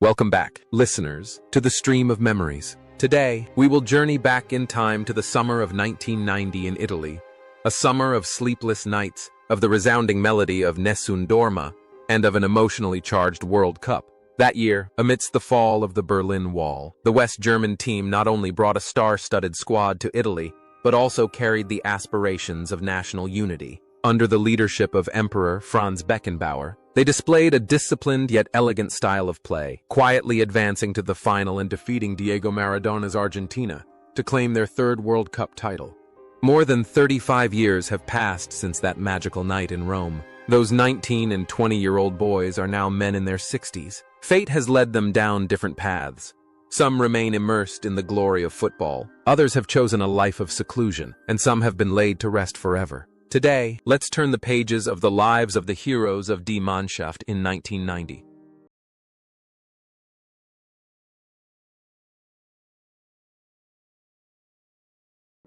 Welcome back, listeners, to the stream of memories. Today, we will journey back in time to the summer of 1990 in Italy, a summer of sleepless nights, of the resounding melody of Nessun Dorma, and of an emotionally charged World Cup. That year, amidst the fall of the Berlin Wall, the West German team not only brought a star-studded squad to Italy, but also carried the aspirations of national unity. Under the leadership of Emperor Franz Beckenbauer, they displayed a disciplined yet elegant style of play, quietly advancing to the final and defeating Diego Maradona's Argentina to claim their third World Cup title. More than 35 years have passed since that magical night in Rome. Those 19 and 20-year-old boys are now men in their 60s. Fate has led them down different paths. Some remain immersed in the glory of football, others have chosen a life of seclusion, and some have been laid to rest forever. Today, let's turn the pages of the lives of the heroes of Die Mannschaft in 1990.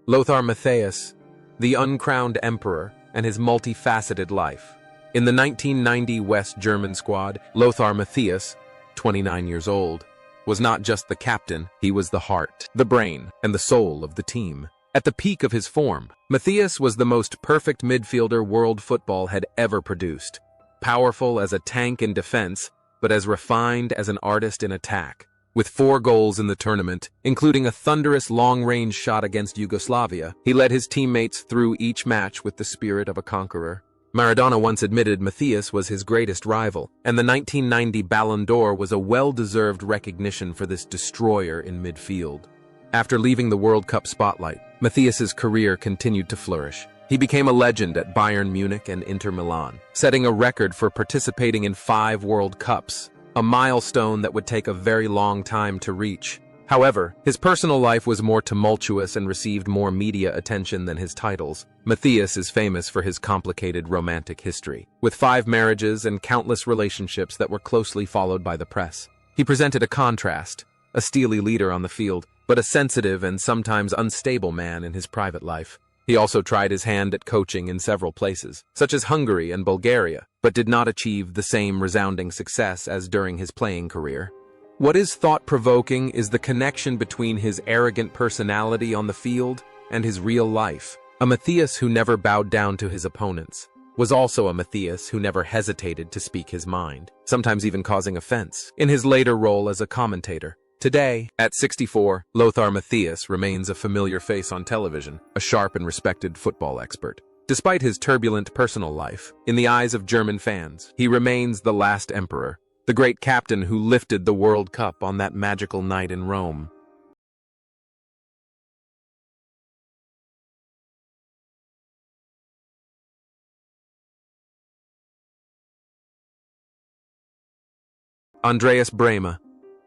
Lothar Matthäus, the uncrowned emperor, and his multifaceted life. In the 1990 West German squad, Lothar Matthäus, 29 years old, was not just the captain, he was the heart, the brain, and the soul of the team. At the peak of his form, Matthäus was the most perfect midfielder world football had ever produced. Powerful as a tank in defense, but as refined as an artist in attack. With 4 goals in the tournament, including a thunderous long-range shot against Yugoslavia, he led his teammates through each match with the spirit of a conqueror. Maradona once admitted Matthäus was his greatest rival, and the 1990 Ballon d'Or was a well-deserved recognition for this destroyer in midfield. After leaving the World Cup spotlight, Matthäus's career continued to flourish. He became a legend at Bayern Munich and Inter Milan, setting a record for participating in 5 World Cups, a milestone that would take a very long time to reach. However, his personal life was more tumultuous and received more media attention than his titles. Matthäus is famous for his complicated romantic history, with 5 marriages and countless relationships that were closely followed by the press. He presented a contrast, a steely leader on the field, but a sensitive and sometimes unstable man in his private life. He also tried his hand at coaching in several places, such as Hungary and Bulgaria, but did not achieve the same resounding success as during his playing career. What is thought-provoking is the connection between his arrogant personality on the field and his real life. A Matthäus who never bowed down to his opponents was also a Matthäus who never hesitated to speak his mind, sometimes even causing offense, in his later role as a commentator. Today, at 64, Lothar Matthäus remains a familiar face on television, a sharp and respected football expert. Despite his turbulent personal life, in the eyes of German fans, he remains the last emperor, the great captain who lifted the World Cup on that magical night in Rome. Andreas Brehme,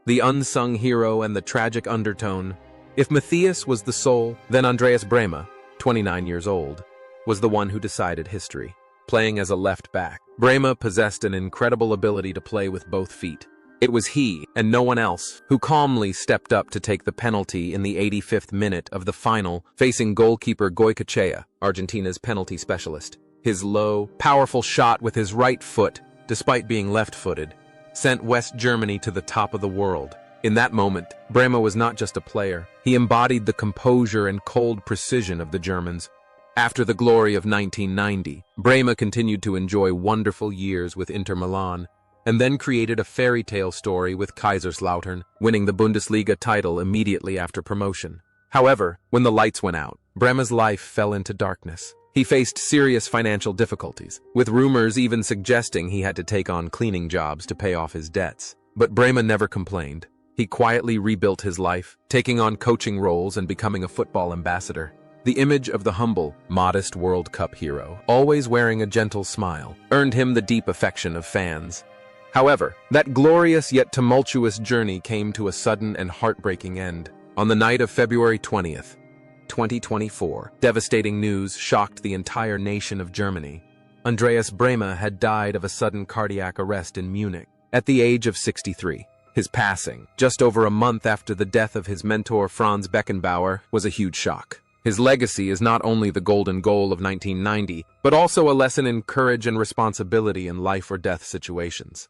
the unsung hero and the tragic undertone. If Matthäus was the soul, then Andreas Brehme, 29 years old, was the one who decided history. Playing as a left back, Brehme possessed an incredible ability to play with both feet. It was he, and no one else, who calmly stepped up to take the penalty in the 85th minute of the final, facing goalkeeper Goycochea, Argentina's penalty specialist. His low, powerful shot with his right foot, despite being left-footed, sent West Germany to the top of the world. In that moment, Brehme was not just a player. He embodied the composure and cold precision of the Germans. After the glory of 1990, Brehme continued to enjoy wonderful years with Inter Milan, and then created a fairy tale story with Kaiserslautern, winning the Bundesliga title immediately after promotion. However, when the lights went out, Brehme's life fell into darkness. He faced serious financial difficulties, with rumors even suggesting he had to take on cleaning jobs to pay off his debts. But Brehme never complained. He quietly rebuilt his life, taking on coaching roles and becoming a football ambassador. The image of the humble, modest World Cup hero, always wearing a gentle smile, earned him the deep affection of fans. However, that glorious yet tumultuous journey came to a sudden and heartbreaking end. On the night of February 20th, 2024, devastating news shocked the entire nation of Germany. Andreas Brehme had died of a sudden cardiac arrest in Munich at the age of 63. His passing, just over a month after the death of his mentor Franz Beckenbauer, was a huge shock. His legacy is not only the golden goal of 1990, but also a lesson in courage and responsibility in life or death situations.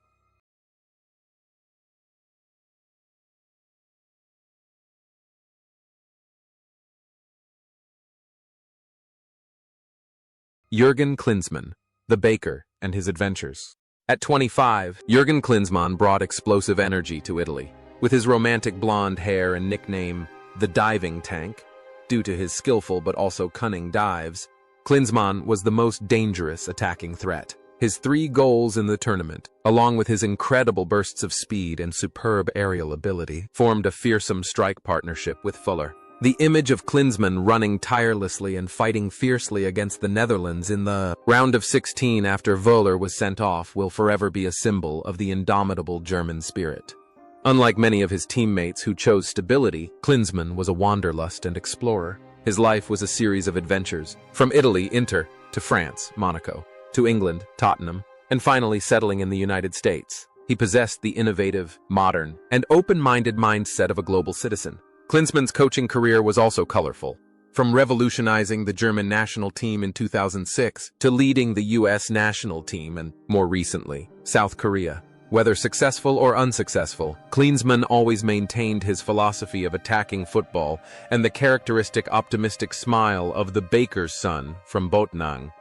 Jürgen Klinsmann, the baker, and his adventures. At 25, Jürgen Klinsmann brought explosive energy to Italy. With his romantic blonde hair and nickname, the diving tank, due to his skillful but also cunning dives, Klinsmann was the most dangerous attacking threat. His 3 goals in the tournament, along with his incredible bursts of speed and superb aerial ability, formed a fearsome strike partnership with Fuller. The image of Klinsmann running tirelessly and fighting fiercely against the Netherlands in the round of 16 after Wöhler was sent off will forever be a symbol of the indomitable German spirit. Unlike many of his teammates who chose stability, Klinsmann was a wanderlust and explorer. His life was a series of adventures, from Italy, Inter, to France, Monaco, to England, Tottenham, and finally settling in the United States. He possessed the innovative, modern, and open-minded mindset of a global citizen. Klinsmann's coaching career was also colorful. From revolutionizing the German national team in 2006 to leading the U.S. national team and, more recently, South Korea. Whether successful or unsuccessful, Klinsmann always maintained his philosophy of attacking football and the characteristic optimistic smile of the baker's son from Botnang.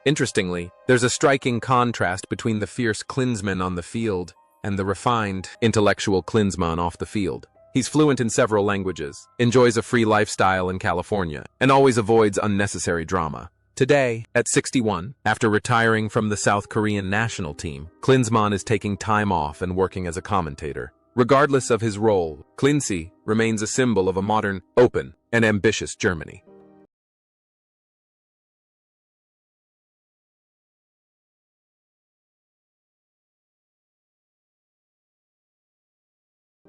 Interestingly, there's a striking contrast between the fierce Klinsmann on the field and the refined, intellectual Klinsmann off the field. He's fluent in several languages, enjoys a free lifestyle in California, and always avoids unnecessary drama. Today, at 61, after retiring from the South Korean national team, Klinsmann is taking time off and working as a commentator. Regardless of his role, Klinsy remains a symbol of a modern, open, and ambitious Germany.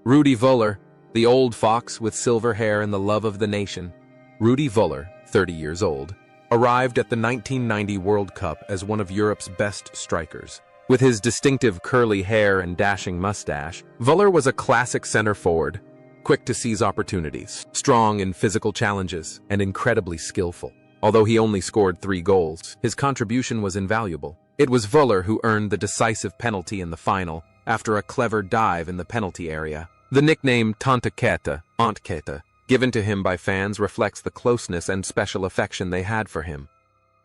Rudi Völler, the old fox with silver hair and the love of the nation. Rudi Völler, 30 years old, arrived at the 1990 World Cup as one of Europe's best strikers. With his distinctive curly hair and dashing mustache, Völler was a classic center forward, quick to seize opportunities, strong in physical challenges, and incredibly skillful. Although he only scored 3 goals, his contribution was invaluable. It was Völler who earned the decisive penalty in the final after a clever dive in the penalty area. The nickname Tante Kete, Aunt Kete, given to him by fans reflects the closeness and special affection they had for him.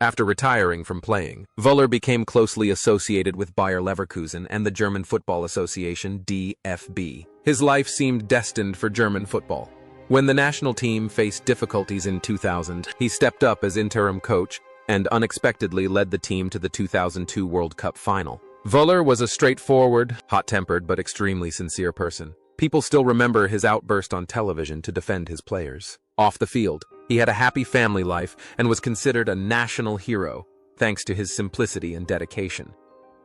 After retiring from playing, Völler became closely associated with Bayer Leverkusen and the German Football Association (DFB). His life seemed destined for German football. When the national team faced difficulties in 2000, he stepped up as interim coach and unexpectedly led the team to the 2002 World Cup final. Völler was a straightforward, hot-tempered but extremely sincere person. People still remember his outburst on television to defend his players. Off the field, he had a happy family life and was considered a national hero, thanks to his simplicity and dedication.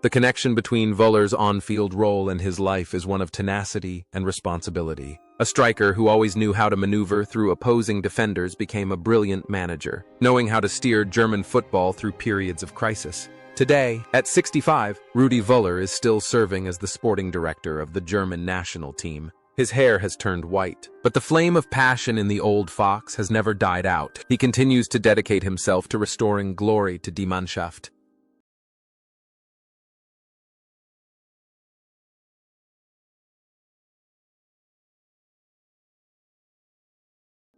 The connection between Völler's on-field role and his life is one of tenacity and responsibility. A striker who always knew how to maneuver through opposing defenders became a brilliant manager, knowing how to steer German football through periods of crisis. Today, at 65, Rudi Völler is still serving as the sporting director of the German national team. His hair has turned white, but the flame of passion in the old fox has never died out. He continues to dedicate himself to restoring glory to Die Mannschaft.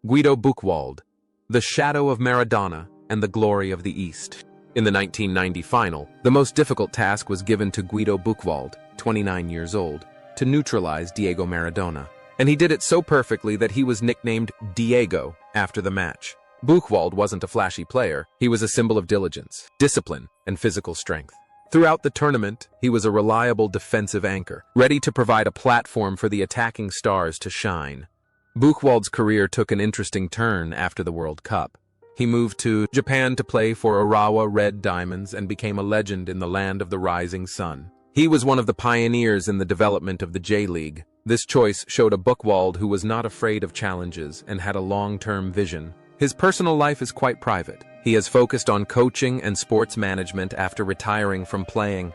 Guido Buchwald, the shadow of Maradona and the glory of the East. In the 1990 final, the most difficult task was given to Guido Buchwald, 29 years old, to neutralize Diego Maradona. And he did it so perfectly that he was nicknamed Diego after the match. Buchwald wasn't a flashy player, he was a symbol of diligence, discipline, and physical strength. Throughout the tournament, he was a reliable defensive anchor, ready to provide a platform for the attacking stars to shine. Buchwald's career took an interesting turn after the World Cup. He moved to Japan to play for Urawa Red Diamonds and became a legend in the land of the rising sun. He was one of the pioneers in the development of the J-League. This choice showed a Buchwald who was not afraid of challenges and had a long-term vision. His personal life is quite private. He has focused on coaching and sports management after retiring from playing.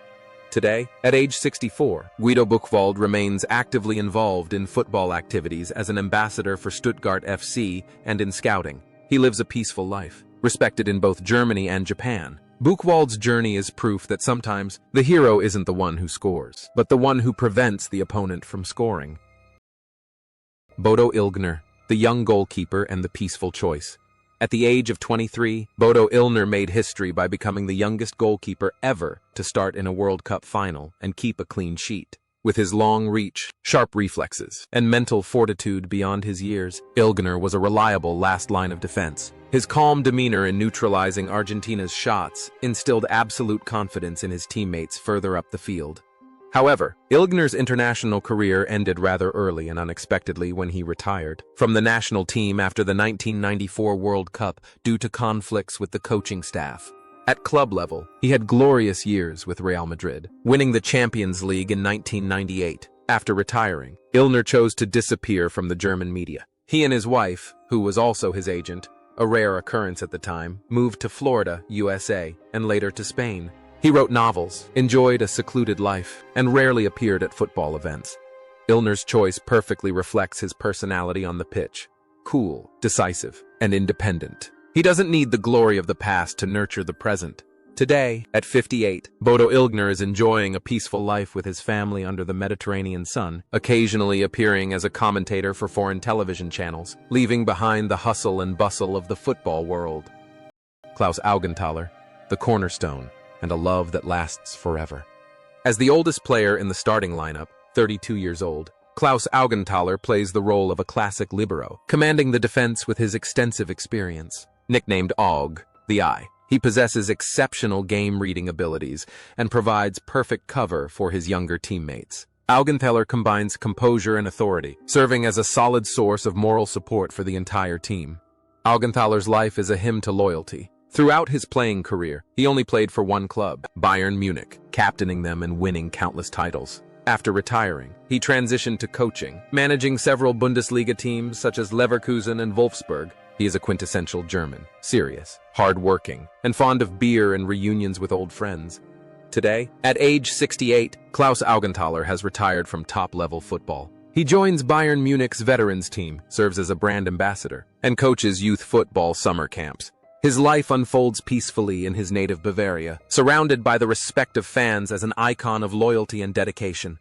Today, at age 64, Guido Buchwald remains actively involved in football activities as an ambassador for Stuttgart FC and in scouting. He lives a peaceful life, respected in both Germany and Japan. Buchwald's journey is proof that sometimes the hero isn't the one who scores, but the one who prevents the opponent from scoring. Bodo Illgner, the young goalkeeper and the peaceful choice. At the age of 23, Bodo Illner made history by becoming the youngest goalkeeper ever to start in a World Cup final and keep a clean sheet. With his long reach, sharp reflexes, and mental fortitude beyond his years, Illner was a reliable last line of defense. His calm demeanor in neutralizing Argentina's shots instilled absolute confidence in his teammates further up the field. However, Illner's international career ended rather early and unexpectedly when he retired from the national team after the 1994 World Cup due to conflicts with the coaching staff. At club level, he had glorious years with Real Madrid, winning the Champions League in 1998. After retiring, Illner chose to disappear from the German media. He and his wife, who was also his agent, a rare occurrence at the time, moved to Florida, USA, and later to Spain. He wrote novels, enjoyed a secluded life, and rarely appeared at football events. Illner's choice perfectly reflects his personality on the pitch: cool, decisive, and independent. He doesn't need the glory of the past to nurture the present. Today, at 58, Bodo Illner is enjoying a peaceful life with his family under the Mediterranean sun, occasionally appearing as a commentator for foreign television channels, leaving behind the hustle and bustle of the football world. Klaus Augenthaler, the cornerstone, and a love that lasts forever. As the oldest player in the starting lineup, 32 years old, Klaus Augenthaler plays the role of a classic libero, commanding the defense with his extensive experience. Nicknamed Aug, the Eye, he possesses exceptional game-reading abilities and provides perfect cover for his younger teammates. Augenthaler combines composure and authority, serving as a solid source of moral support for the entire team. Augenthaler's life is a hymn to loyalty. Throughout his playing career, he only played for one club, Bayern Munich, captaining them and winning countless titles. After retiring, he transitioned to coaching, managing several Bundesliga teams such as Leverkusen and Wolfsburg. He is a quintessential German, serious, hard-working, and fond of beer and reunions with old friends. Today, at age 68, Klaus Augenthaler has retired from top-level football. He joins Bayern Munich's veterans team, serves as a brand ambassador, and coaches youth football summer camps. His life unfolds peacefully in his native Bavaria, surrounded by the respect of fans as an icon of loyalty and dedication.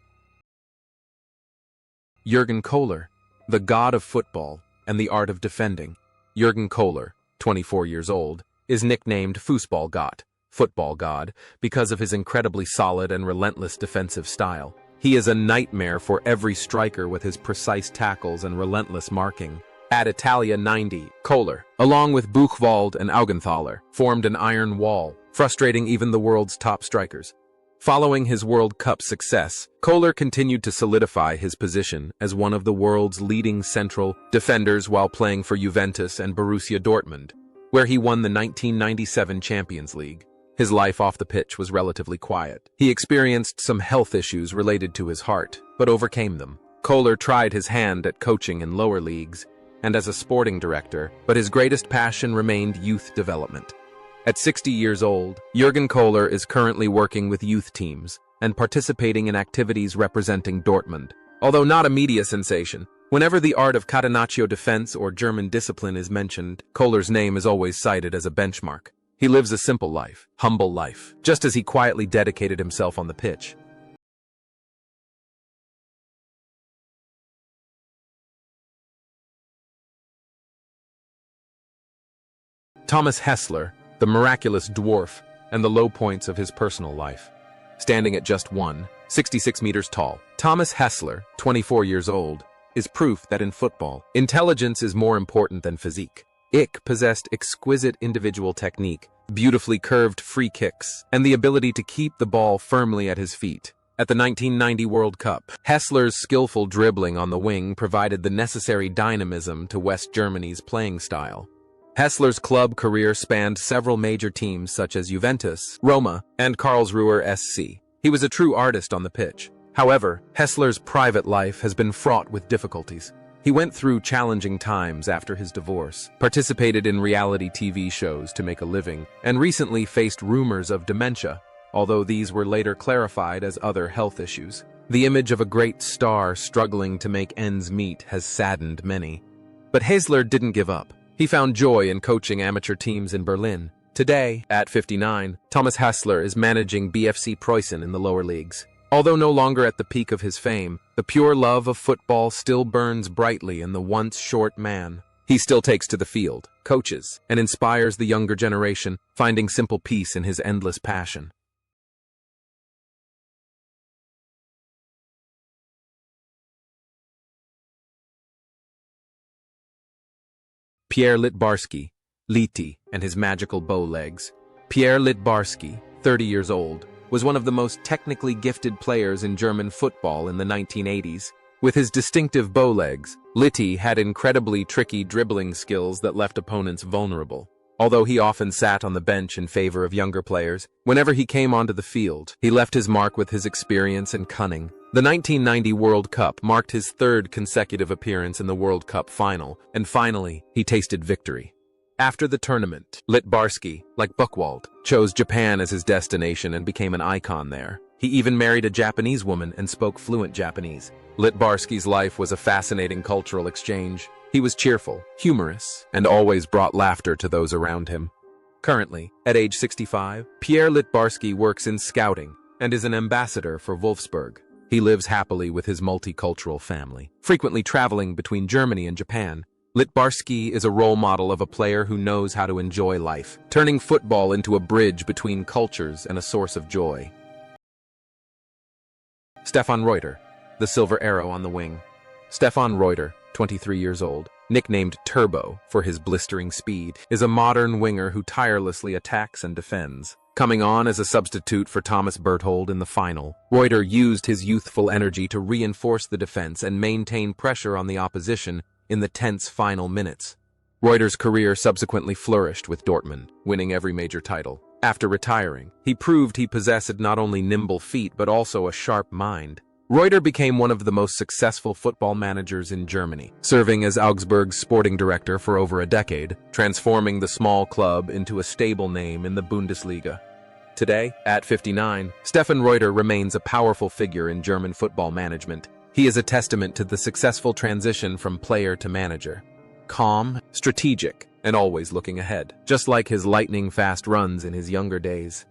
Jürgen Kohler, the god of football and the art of defending. Jürgen Kohler, 24 years old, is nicknamed Fußballgott, football god, because of his incredibly solid and relentless defensive style. He is a nightmare for every striker with his precise tackles and relentless marking. At Italia 90, Kohler, along with Buchwald and Augenthaler, formed an iron wall, frustrating even the world's top strikers. Following his World Cup success, Kohler continued to solidify his position as one of the world's leading central defenders while playing for Juventus and Borussia Dortmund, where he won the 1997 Champions League. His life off the pitch was relatively quiet. He experienced some health issues related to his heart, but overcame them. Kohler tried his hand at coaching in lower leagues and as a sporting director, but his greatest passion remained youth development. At 60 years old, Jürgen Kohler is currently working with youth teams and participating in activities representing Dortmund. Although not a media sensation, whenever the art of catenaccio defense or German discipline is mentioned, Kohler's name is always cited as a benchmark. He lives a simple life, humble life, just as he quietly dedicated himself on the pitch. Thomas Hessler, the miraculous dwarf, and the low points of his personal life. Standing at just 1.66 meters tall, Thomas Hessler, 24 years old, is proof that in football, intelligence is more important than physique. Ick possessed exquisite individual technique, beautifully curved free kicks, and the ability to keep the ball firmly at his feet. At the 1990 World Cup, Hessler's skillful dribbling on the wing provided the necessary dynamism to West Germany's playing style. Hessler's club career spanned several major teams such as Juventus, Roma, and Karlsruher SC. He was a true artist on the pitch. However, Hessler's private life has been fraught with difficulties. He went through challenging times after his divorce, participated in reality TV shows to make a living, and recently faced rumors of dementia, although these were later clarified as other health issues. The image of a great star struggling to make ends meet has saddened many. But Hessler didn't give up. He found joy in coaching amateur teams in Berlin. Today, at 59, Thomas Hessler is managing BFC Preußen in the lower leagues. Although no longer at the peak of his fame, the pure love of football still burns brightly in the once short man. He still takes to the field, coaches, and inspires the younger generation, finding simple peace in his endless passion. Pierre Litbarski, Liti, and his magical bow legs. Pierre Litbarski, 30 years old, was one of the most technically gifted players in German football in the 1980s. With his distinctive bow legs, Liti had incredibly tricky dribbling skills that left opponents vulnerable. Although he often sat on the bench in favor of younger players, whenever he came onto the field, he left his mark with his experience and cunning. The 1990 World Cup marked his third consecutive appearance in the World Cup final, and finally, he tasted victory. After the tournament, Litbarski, like Buchwald, chose Japan as his destination and became an icon there. He even married a Japanese woman and spoke fluent Japanese. Litbarski's life was a fascinating cultural exchange. He was cheerful, humorous, and always brought laughter to those around him. Currently, at age 65, Pierre Litbarski works in scouting and is an ambassador for Wolfsburg. He lives happily with his multicultural family, frequently traveling between Germany and Japan. Litbarski is a role model of a player who knows how to enjoy life, turning football into a bridge between cultures and a source of joy. Stefan Reuter, the silver arrow on the wing. Stefan Reuter, 23 years old, nicknamed Turbo for his blistering speed, is a modern winger who tirelessly attacks and defends. Coming on as a substitute for Thomas Berthold in the final, Reuter used his youthful energy to reinforce the defense and maintain pressure on the opposition in the tense final minutes. Reuter's career subsequently flourished with Dortmund, winning every major title. After retiring, he proved he possessed not only nimble feet but also a sharp mind. Reuter became one of the most successful football managers in Germany, serving as Augsburg's sporting director for over a decade, transforming the small club into a stable name in the Bundesliga. Today, at 59, Stefan Reuter remains a powerful figure in German football management. He is a testament to the successful transition from player to manager. Calm, strategic, and always looking ahead, just like his lightning-fast runs in his younger days.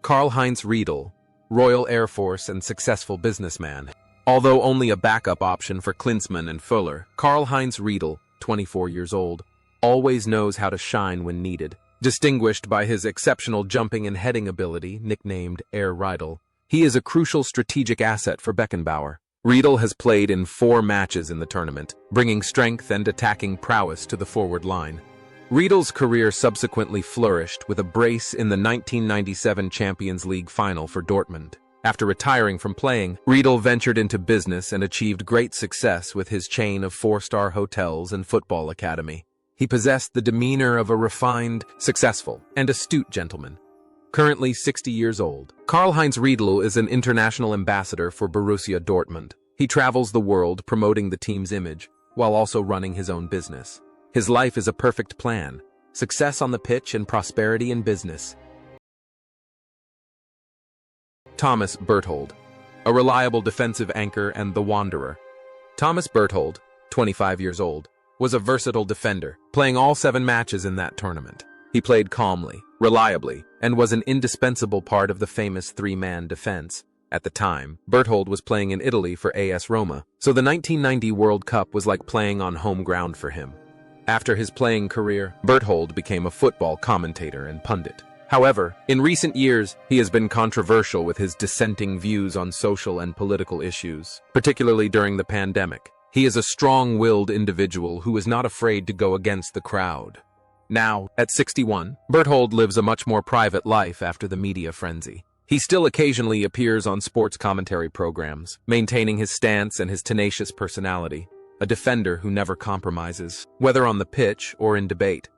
Karl-Heinz Riedel, Royal Air Force and successful businessman. Although only a backup option for Klinsmann and Fuller, Karl-Heinz Riedel, 24 years old, always knows how to shine when needed. Distinguished by his exceptional jumping and heading ability, nicknamed Air Riedel, he is a crucial strategic asset for Beckenbauer. Riedel has played in 4 matches in the tournament, bringing strength and attacking prowess to the forward line. Riedel's career subsequently flourished with a brace in the 1997 Champions League final for Dortmund. After retiring from playing, Riedel ventured into business and achieved great success with his chain of 4-star hotels and football academy. He possessed the demeanor of a refined, successful, and astute gentleman. Currently 60 years old, Karl-Heinz Riedel is an international ambassador for Borussia Dortmund. He travels the world promoting the team's image, while also running his own business. His life is a perfect plan, success on the pitch and prosperity in business. Thomas Berthold, a reliable defensive anchor and the wanderer. Thomas Berthold, 25 years old, was a versatile defender, playing all 7 matches in that tournament. He played calmly, reliably, and was an indispensable part of the famous 3-man defense. At the time, Berthold was playing in Italy for AS Roma, so the 1990 World Cup was like playing on home ground for him. After his playing career, Berthold became a football commentator and pundit. However, in recent years, he has been controversial with his dissenting views on social and political issues, particularly during the pandemic. He is a strong-willed individual who is not afraid to go against the crowd. Now, at 61, Berthold lives a much more private life after the media frenzy. He still occasionally appears on sports commentary programs, maintaining his stance and his tenacious personality. A defender who never compromises, whether on the pitch or in debate.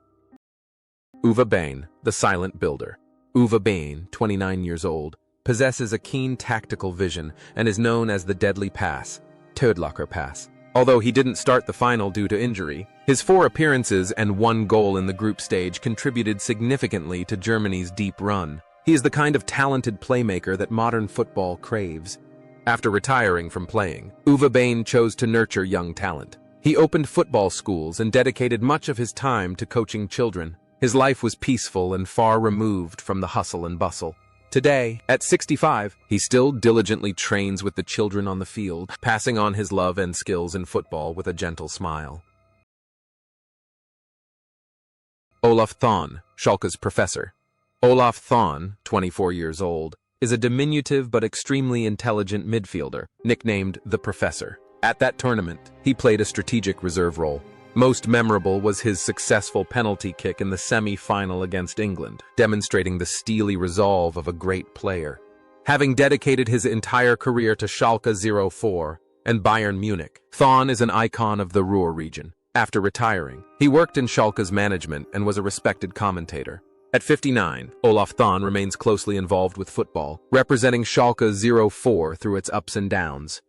Uwe Bain, the silent builder. Uwe Bain, 29 years old, possesses a keen tactical vision and is known as the deadly pass, Tödlicher Pass. Although he didn't start the final due to injury, his 4 appearances and 1 goal in the group stage contributed significantly to Germany's deep run. He is the kind of talented playmaker that modern football craves. After retiring from playing, Uwe Bain chose to nurture young talent. He opened football schools and dedicated much of his time to coaching children. His life was peaceful and far removed from the hustle and bustle. Today, at 65, he still diligently trains with the children on the field, passing on his love and skills in football with a gentle smile. Olaf Thon, Schalke's professor. Olaf Thon, 24 years old, is a diminutive but extremely intelligent midfielder, nicknamed the Professor. At that tournament, he played a strategic reserve role. Most memorable was his successful penalty kick in the semi-final against England, demonstrating the steely resolve of a great player. Having dedicated his entire career to Schalke 04 and Bayern Munich, Thon is an icon of the Ruhr region. After retiring, he worked in Schalke's management and was a respected commentator. At 59, Olaf Thon remains closely involved with football, representing Schalke 04 through its ups and downs.